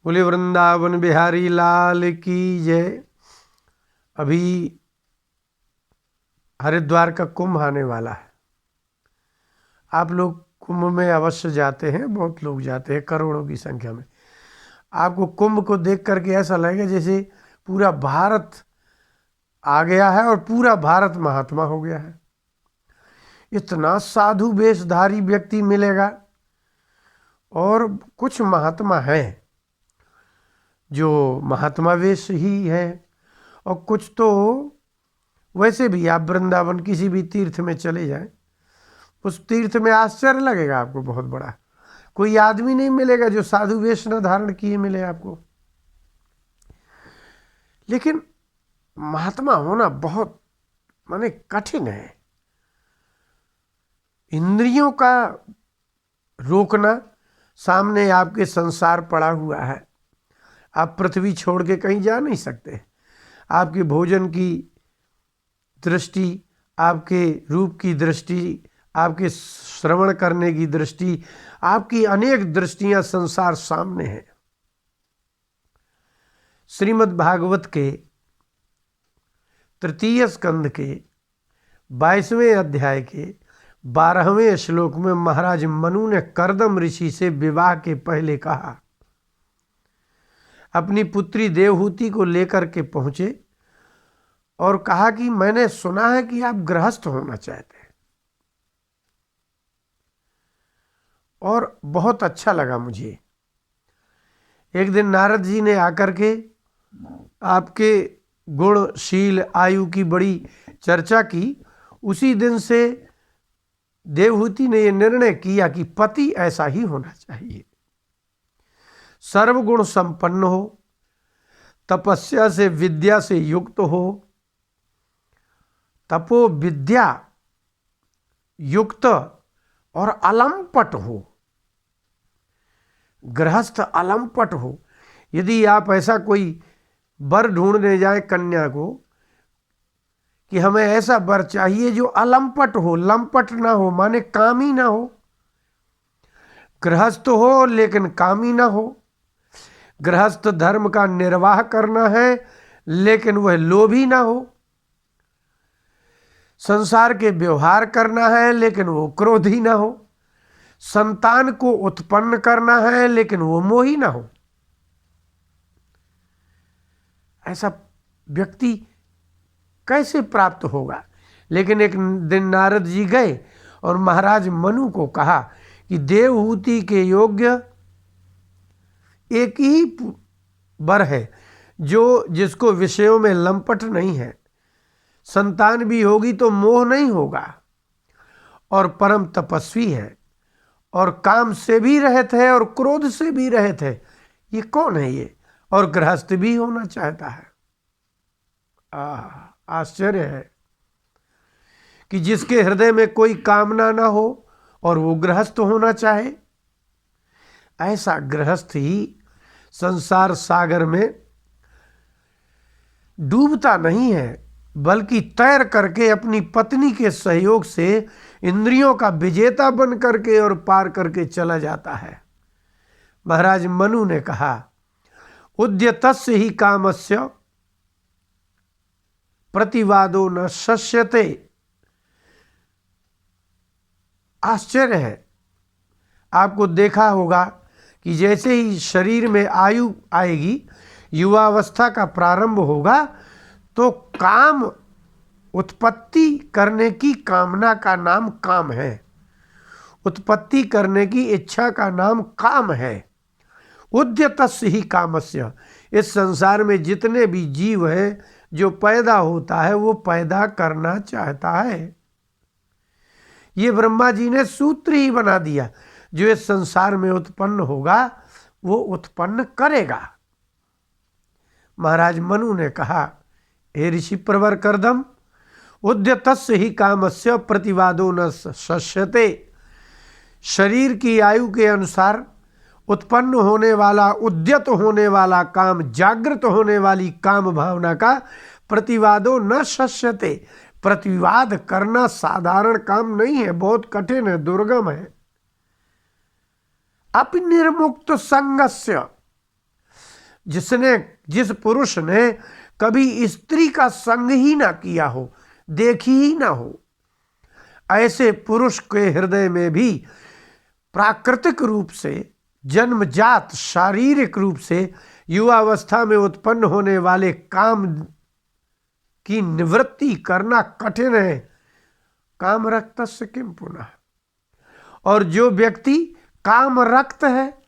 बोले वृंदावन बिहारी लाल की जय। अभी हरिद्वार का कुंभ आने वाला है। आप लोग कुंभ में अवश्य जाते हैं, बहुत लोग जाते हैं करोड़ों की संख्या में। आपको कुंभ को देख करके ऐसा लगेगा जैसे पूरा भारत आ गया है और पूरा भारत महात्मा हो गया है। इतना साधु वेशधारी व्यक्ति मिलेगा, और कुछ महात्मा हैं जो महात्मा वेश ही है, और कुछ तो वैसे भी। आप वृंदावन किसी भी तीर्थ में चले जाएं, उस तीर्थ में आश्चर्य लगेगा आपको बहुत बड़ा। कोई आदमी नहीं मिलेगा जो साधु वेश न धारण किए मिले आपको। लेकिन महात्मा होना बहुत माने कठिन है। इंद्रियों का रोकना, सामने आपके संसार पड़ा हुआ है, आप पृथ्वी छोड़ के कहीं जा नहीं सकते। आपके भोजन की दृष्टि, आपके रूप की दृष्टि, आपके श्रवण करने की दृष्टि, आपकी अनेक दृष्टियां संसार सामने हैं। श्रीमद् भागवत के तृतीय स्कंद के 22वें अध्याय के 12वें श्लोक में महाराज मनु ने कर्दम ऋषि से विवाह के पहले कहा, अपनी पुत्री देवहूति को लेकर के पहुंचे और कहा कि मैंने सुना है कि आप गृहस्थ होना चाहते हैं, और बहुत अच्छा लगा मुझे। एक दिन नारद जी ने आकर के आपके गुणशील आयु की बड़ी चर्चा की। उसी दिन से देवहूति ने यह निर्णय किया कि पति ऐसा ही होना चाहिए, सर्वगुण संपन्न हो, तपस्या से विद्या से युक्त हो, तपो विद्या युक्त और अलंपट हो। गृहस्थ अलंपट हो। यदि आप ऐसा कोई वर ढूंढने जाए कन्या को कि हमें ऐसा वर चाहिए जो अलंपट हो, लंपट ना हो माने कामी ना हो। गृहस्थ हो लेकिन कामी ना हो। गृहस्थ धर्म का निर्वाह करना है लेकिन वह लोभी ना हो। संसार के व्यवहार करना है लेकिन वो क्रोधी ना हो। संतान को उत्पन्न करना है लेकिन वो मोही ना हो। ऐसा व्यक्ति कैसे प्राप्त होगा? लेकिन एक दिन नारद जी गए और महाराज मनु को कहा कि देवहूति के योग्य एक ही वर है जो जिसको विषयों में लंपट नहीं है, संतान भी होगी तो मोह नहीं होगा, और परम तपस्वी है, और काम से भी रहित है और क्रोध से भी रहित है। ये कौन है ये? और गृहस्थ भी होना चाहता है। आश्चर्य है कि जिसके हृदय में कोई कामना ना हो और वो गृहस्थ होना चाहे। ऐसा गृहस्थ ही संसार सागर में डूबता नहीं है, बल्कि तैर करके अपनी पत्नी के सहयोग से इंद्रियों का विजेता बन करके और पार करके चला जाता है। महाराज मनु ने कहा, उद्यतस्य ही कामस्य प्रतिवादो न शस्यते। आश्चर्य है, आपको देखा होगा कि जैसे ही शरीर में आयु आएगी, युवावस्था का प्रारंभ होगा, तो काम उत्पत्ति करने की कामना का नाम काम है। उत्पत्ति करने की इच्छा का नाम काम है। उद्यतस्य ही कामस्य। इस संसार में जितने भी जीव हैं, जो पैदा होता है वो पैदा करना चाहता है। ये ब्रह्मा जी ने सूत्र ही बना दिया, जो इस संसार में उत्पन्न होगा वो उत्पन्न करेगा। महाराज मनु ने कहा, हे ऋषि प्रवर कर्दम, उद्यतस्य ही कामस्य प्रतिवादो न शस्यते। शरीर की आयु के अनुसार उत्पन्न होने वाला, उद्यत होने वाला काम, जागृत होने वाली काम भावना का प्रतिवादो न शस्यते। प्रतिवाद करना साधारण काम नहीं है, बहुत कठिन है, दुर्गम है। अपि निर्मुक्त संगस्य। जिस पुरुष ने कभी स्त्री का संग ही ना किया हो, देखी ही ना हो, ऐसे पुरुष के हृदय में भी प्राकृतिक रूप से, जन्मजात शारीरिक रूप से युवावस्था में उत्पन्न होने वाले काम की निवृत्ति करना कठिन है। काम रक्तस्य किम पुनः। और जो व्यक्ति काम रक्त है,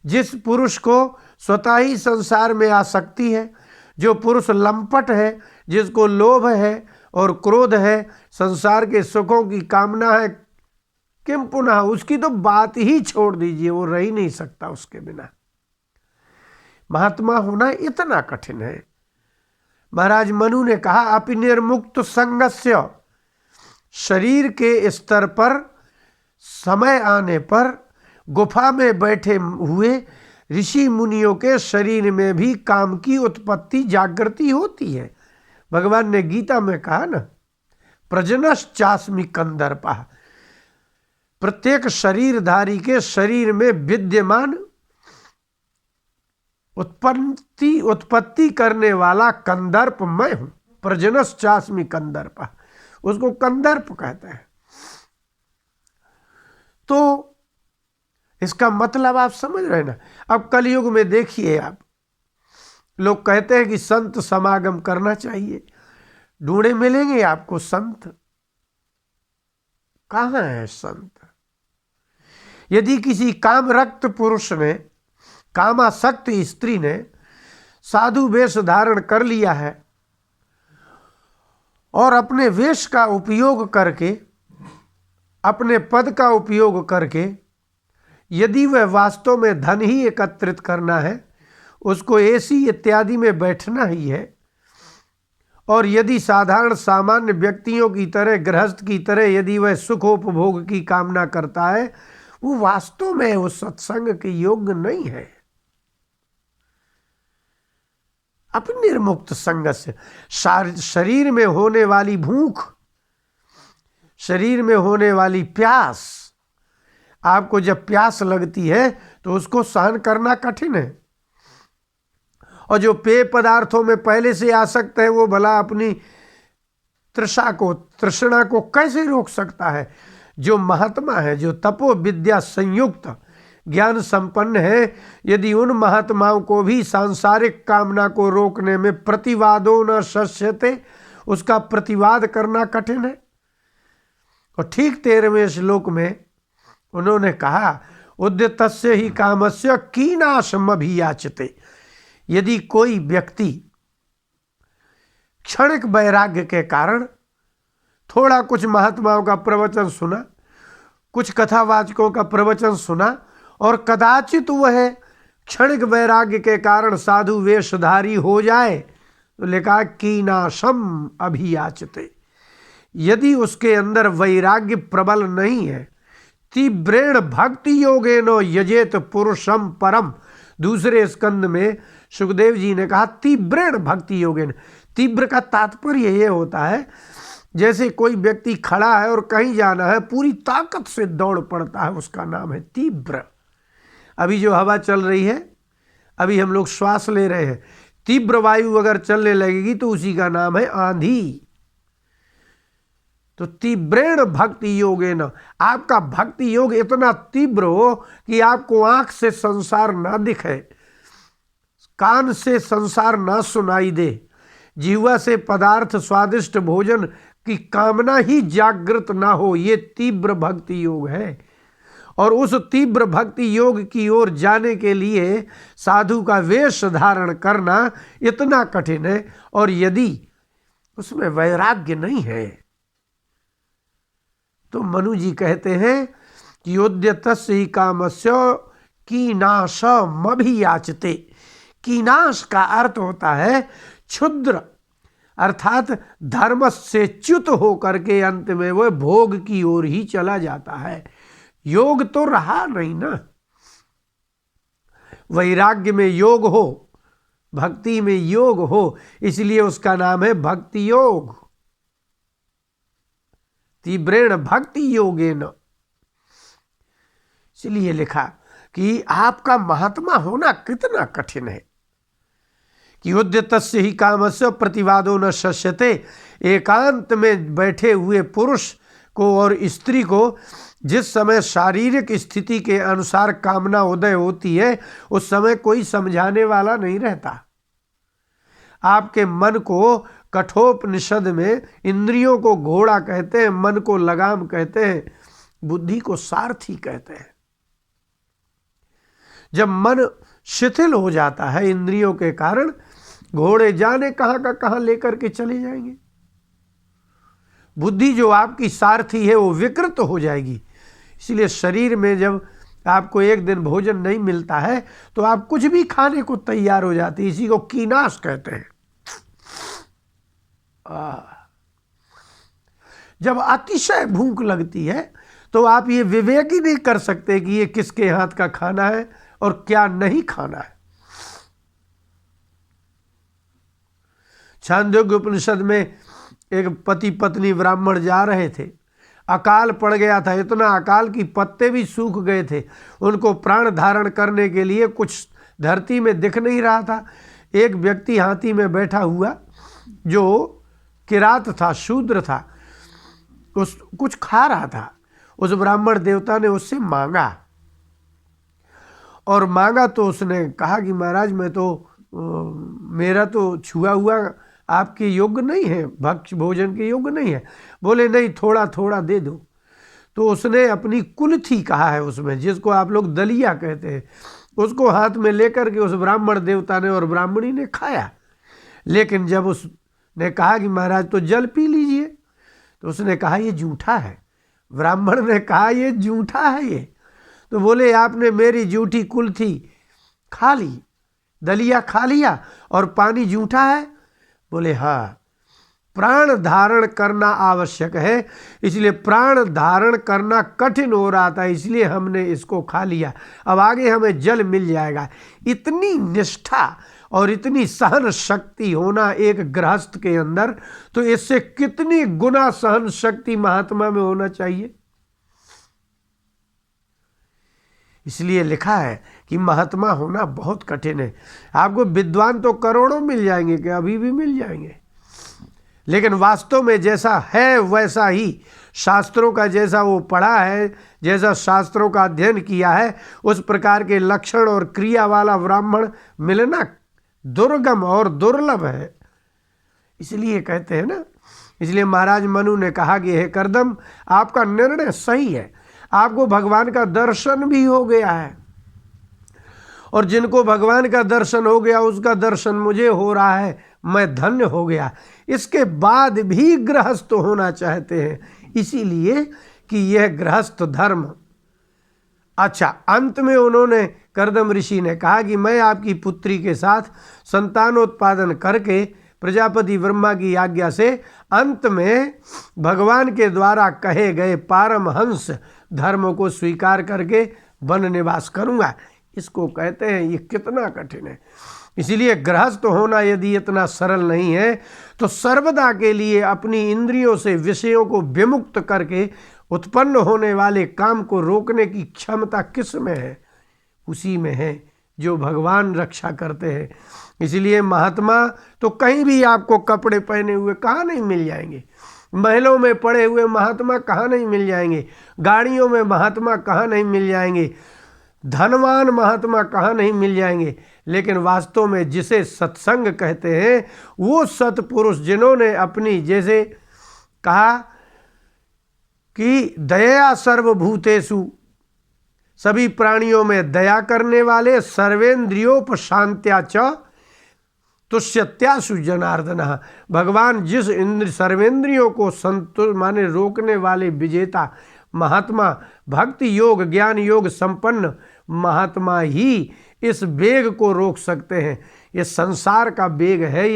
जिस पुरुष को स्वतः ही संसार में आसक्ति है, जो पुरुष लंपट है, जिसको लोभ है और क्रोध है, संसार के सुखों की कामना है, किम पुनः, उसकी तो बात ही छोड़ दीजिए, वो रह ही नहीं सकता उसके बिना। महात्मा होना इतना कठिन है। महाराज मनु ने कहा, अपि निर्मुक्त संगस्य, शरीर के स्तर पर समय आने पर गुफा में बैठे हुए ऋषि मुनियों के शरीर में भी काम की उत्पत्ति जागृति होती है। भगवान ने गीता में कहा ना, प्रजनश्चास्मि कंदर्पः, प्रत्येक शरीरधारी के शरीर में विद्यमान उत्पत्ति करने वाला कंदर्प मैं हूं। प्रजनश्चास्मि कंदर्पः, उसको कंदर्प कहते हैं। तो इसका मतलब आप समझ रहे हैं ना। अब कलयुग में देखिए आप, लोग कहते हैं कि संत समागम करना चाहिए, ढूंढे मिलेंगे आपको संत? कहां है संत? यदि किसी काम रक्त पुरुष ने, कामासक्त स्त्री ने साधु वेश धारण कर लिया है और अपने वेश का उपयोग करके, अपने पद का उपयोग करके, यदि वह वास्तव में धन ही एकत्रित करना है, उसको एसी इत्यादि में बैठना ही है, और यदि साधारण सामान्य व्यक्तियों की तरह, गृहस्थ की तरह यदि वह सुखोपभोग की कामना करता है, वो वास्तव में उस सत्संग के योग्य नहीं है। अपने निर्मुक्त संग से शरीर में होने वाली भूख, शरीर में होने वाली प्यास, आपको जब प्यास लगती है तो उसको सहन करना कठिन है। और जो पेय पदार्थों में पहले से आसक्त है, वो भला अपनी तृष्णा को कैसे रोक सकता है? जो महात्मा है, जो तपो विद्या संयुक्त ज्ञान संपन्न है, यदि उन महात्माओं को भी सांसारिक कामना को रोकने में प्रतिवादो न शस्यते, उसका प्रतिवाद करना कठिन है। और ठीक 13वें श्लोक में उन्होंने कहा, उद्यतस्य ही कामस्य कीनाशमभियाचते। यदि कोई व्यक्ति क्षणिक वैराग्य के कारण थोड़ा कुछ महात्माओं का प्रवचन सुना, कुछ कथावाचकों का प्रवचन सुना, और कदाचित वह क्षणिक वैराग्य के कारण साधु वेशधारी हो जाए, तो लिखा कीनाशम अभियाचते। यदि उसके अंदर वैराग्य प्रबल नहीं है, तीव्रेण भक्ति योगेन यजेत पुरुषम परम, दूसरे स्कंद में सुखदेव जी ने कहा तीव्रेण भक्ति योगेन। तीव्र का तात्पर्य ये होता है, जैसे कोई व्यक्ति खड़ा है और कहीं जाना है, पूरी ताकत से दौड़ पड़ता है, उसका नाम है तीव्र। अभी जो हवा चल रही है, अभी हम लोग श्वास ले रहे हैं, तीव्र वायु अगर चलने लगेगी तो उसी का नाम है आंधी। तो तीव्रेण भक्ति योगेन, आपका भक्ति योग इतना तीव्र हो कि आपको आंख से संसार ना दिखे, कान से संसार ना सुनाई दे, जिह्वा से पदार्थ स्वादिष्ट भोजन की कामना ही जागृत ना हो, ये तीव्र भक्ति योग है। और उस तीव्र भक्ति योग की ओर जाने के लिए साधु का वेश धारण करना इतना कठिन है। और यदि उसमें वैराग्य नहीं है, तो मनु जी कहते हैं कि योद्यतस्य ही कामस्य कीनाशमभियाचते। कीनाश का अर्थ होता है क्षुद्र, अर्थात धर्म से च्युत होकर के अंत में वह भोग की ओर ही चला जाता है। योग तो रहा नहीं ना। वैराग्य में योग हो, भक्ति में योग हो, इसलिए उसका नाम है भक्ति योग। तीव्रेण भक्ति योगेन, इसलिए लिखा कि आपका महात्मा होना कितना कठिन है। कि उद्यतस्य ही कामस्य प्रतिवादो न शस्यते। एकांत में बैठे हुए पुरुष को और स्त्री को जिस समय शारीरिक स्थिति के अनुसार कामना उदय होती है उस समय कोई समझाने वाला नहीं रहता। आपके मन को कठोपनिषद में इंद्रियों को घोड़ा कहते हैं, मन को लगाम कहते हैं, बुद्धि को सारथी कहते हैं। जब मन शिथिल हो जाता है इंद्रियों के कारण, घोड़े जाने कहां का कहां लेकर के चले जाएंगे। बुद्धि जो आपकी सारथी है वो विकृत हो जाएगी। इसलिए शरीर में जब आपको एक दिन भोजन नहीं मिलता है तो आप कुछ भी खाने को तैयार हो जाती है। इसी को कीनाश कहते हैं। जब अतिशय भूख लगती है तो आप ये विवेक ही नहीं कर सकते कि ये किसके हाथ का खाना है और क्या नहीं खाना है। छांदोग्य उपनिषद में एक पति पत्नी ब्राह्मण जा रहे थे, अकाल पड़ गया था, इतना अकाल कि पत्ते भी सूख गए थे। उनको प्राण धारण करने के लिए कुछ धरती में दिख नहीं रहा था। एक व्यक्ति हाथी में बैठा हुआ जो किरात था, शूद्र था, उस कुछ खा रहा था। उस ब्राह्मण देवता ने उससे मांगा और मांगा तो उसने कहा कि महाराज मैं तो मेरा तो छुआ हुआ आपके योग्य नहीं है, भक्ष भोजन के योग्य नहीं है। बोले नहीं, थोड़ा थोड़ा दे दो। तो उसने अपनी कुल्थी कहा है उसमें, जिसको आप लोग दलिया कहते हैं, उसको हाथ में लेकर के उस ब्राह्मण देवता ने और ब्राह्मणी ने खाया। लेकिन जब उसने कहा कि महाराज तो जल पी लीजिए, तो उसने कहा ये जूठा है। ब्राह्मण ने कहा ये जूठा है ये। तो बोले आपने मेरी जूठी कुल्थी खा ली, दलिया खा लिया और पानी जूठा है। बोले हाँ, प्राण धारण करना आवश्यक है, इसलिए प्राण धारण करना कठिन हो रहा था, इसलिए हमने इसको खा लिया, अब आगे हमें जल मिल जाएगा। इतनी निष्ठा और इतनी सहन शक्ति होना एक गृहस्थ के अंदर, तो इससे कितनी गुना सहन शक्ति महात्मा में होना चाहिए। इसलिए लिखा है कि महात्मा होना बहुत कठिन है। आपको विद्वान तो करोड़ों मिल जाएंगे, कि अभी भी मिल जाएंगे, लेकिन वास्तव में जैसा है वैसा ही, शास्त्रों का जैसा वो पढ़ा है, जैसा शास्त्रों का अध्ययन किया है, उस प्रकार के लक्षण और क्रिया वाला ब्राह्मण मिलना दुर्गम और दुर्लभ है। इसलिए कहते हैं ना, इसलिए महाराज मनु ने कहा कि हे कर्दम, आपका निर्णय सही है, आपको भगवान का दर्शन भी हो गया है, और जिनको भगवान का दर्शन हो गया उसका दर्शन मुझे हो रहा है, मैं धन्य हो गया। इसके बाद भी गृहस्थ होना चाहते हैं, इसीलिए कि यह गृहस्थ धर्म। अच्छा, अंत में उन्होंने, कर्दम ऋषि ने कहा कि मैं आपकी पुत्री के साथ संतानोत्पादन करके प्रजापति ब्रह्मा की आज्ञा से अंत में भगवान के द्वारा कहे गए पारमहंस धर्म को स्वीकार करके वन निवास करूंगा। इसको कहते हैं ये कितना कठिन है। इसीलिए गृहस्थ होना यदि इतना सरल नहीं है तो सर्वदा के लिए अपनी इंद्रियों से विषयों को विमुक्त करके उत्पन्न होने वाले काम को रोकने की क्षमता किस में है? उसी में है जो भगवान रक्षा करते हैं। इसलिए महात्मा तो कहीं भी आपको कपड़े पहने हुए कहाँ नहीं मिल जाएंगे, महलों में पड़े हुए महात्मा कहाँ नहीं मिल जाएंगे, गाड़ियों में महात्मा कहाँ नहीं मिल जाएंगे, धनवान महात्मा कहाँ नहीं मिल जाएंगे। लेकिन वास्तव में जिसे सत्संग कहते हैं वो सत्पुरुष, जिन्होंने अपनी, जैसे कहा कि दया सर्वभूतेषु, सभी प्राणियों में दया करने वाले, सर्वेंद्रियोपशांत्या च तुष्यत्यासु जनार्दन। भगवान जिस सर्वेंद्रियों को संतुष्ट माने रोकने वाले विजेता महात्मा, भक्ति योग ज्ञान योग संपन्न महात्मा ही इस वेग को रोक सकते हैं। ये संसार का वेग है,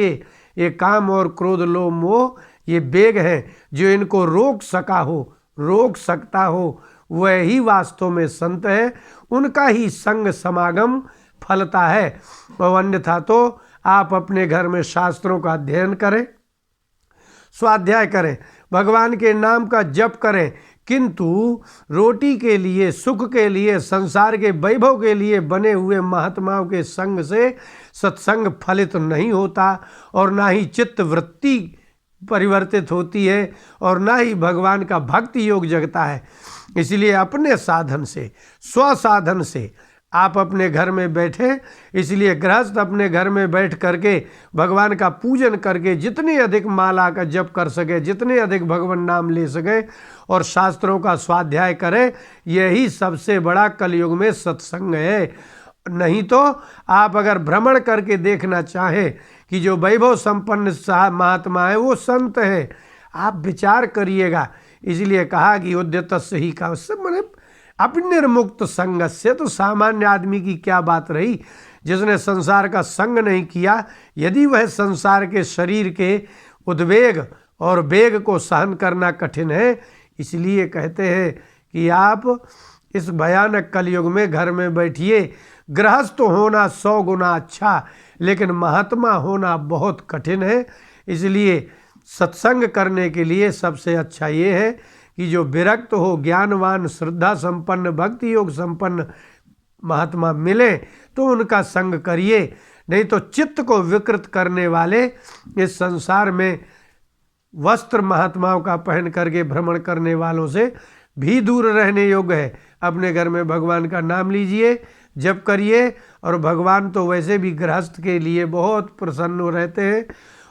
ये काम और क्रोध लोभ मोह, ये वेग है जो इनको रोक सकता हो वही वास्तव में संत है, उनका ही संग समागम फलता है। और अन्यथा तो आप अपने घर में शास्त्रों का अध्ययन करें, स्वाध्याय करें, भगवान के नाम का जप करें, किंतु रोटी के लिए, सुख के लिए, संसार के वैभव के लिए बने हुए महात्माओं के संग से सत्संग फलित नहीं होता, और ना ही चित्त वृत्ति परिवर्तित होती है, और ना ही भगवान का भक्ति योग जगता है। इसलिए अपने साधन से, स्वसाधन से आप अपने घर में बैठे। इसलिए गृहस्थ अपने घर में बैठ करके भगवान का पूजन करके जितने अधिक माला का जप कर सके, जितने अधिक भगवान नाम ले सके और शास्त्रों का स्वाध्याय करे, यही सबसे बड़ा कलयुग में सत्संग है। नहीं तो आप अगर भ्रमण करके देखना चाहें कि जो वैभव संपन्न महात्मा है वो संत है, आप विचार करिएगा। इसलिए कहा कि उद्यतस्य ही का मैंने अपिनिर्मुक्त संग से, तो सामान्य आदमी की क्या बात रही जिसने संसार का संग नहीं किया। यदि वह संसार के शरीर के उद्वेग और वेग को सहन करना कठिन है, इसलिए कहते हैं कि आप इस भयानक कलयुग में घर में बैठिए। गृहस्थ होना 100 गुना अच्छा, लेकिन महात्मा होना बहुत कठिन है। इसलिए सत्संग करने के लिए सबसे अच्छा ये है कि जो विरक्त हो, ज्ञानवान, श्रद्धा संपन्न, भक्ति योग संपन्न महात्मा मिले तो उनका संग करिए। नहीं तो चित्त को विकृत करने वाले इस संसार में वस्त्र महात्माओं का पहन करके भ्रमण करने वालों से भी दूर रहने योग्य है। अपने घर में भगवान का नाम लीजिए, जप करिए, और भगवान तो वैसे भी गृहस्थ के लिए बहुत प्रसन्न रहते हैं,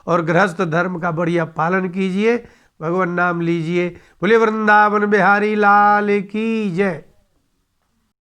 और गृहस्थ धर्म का बढ़िया पालन कीजिए, भगवान नाम लीजिए। बोले वृंदावन बिहारी लाल की जय।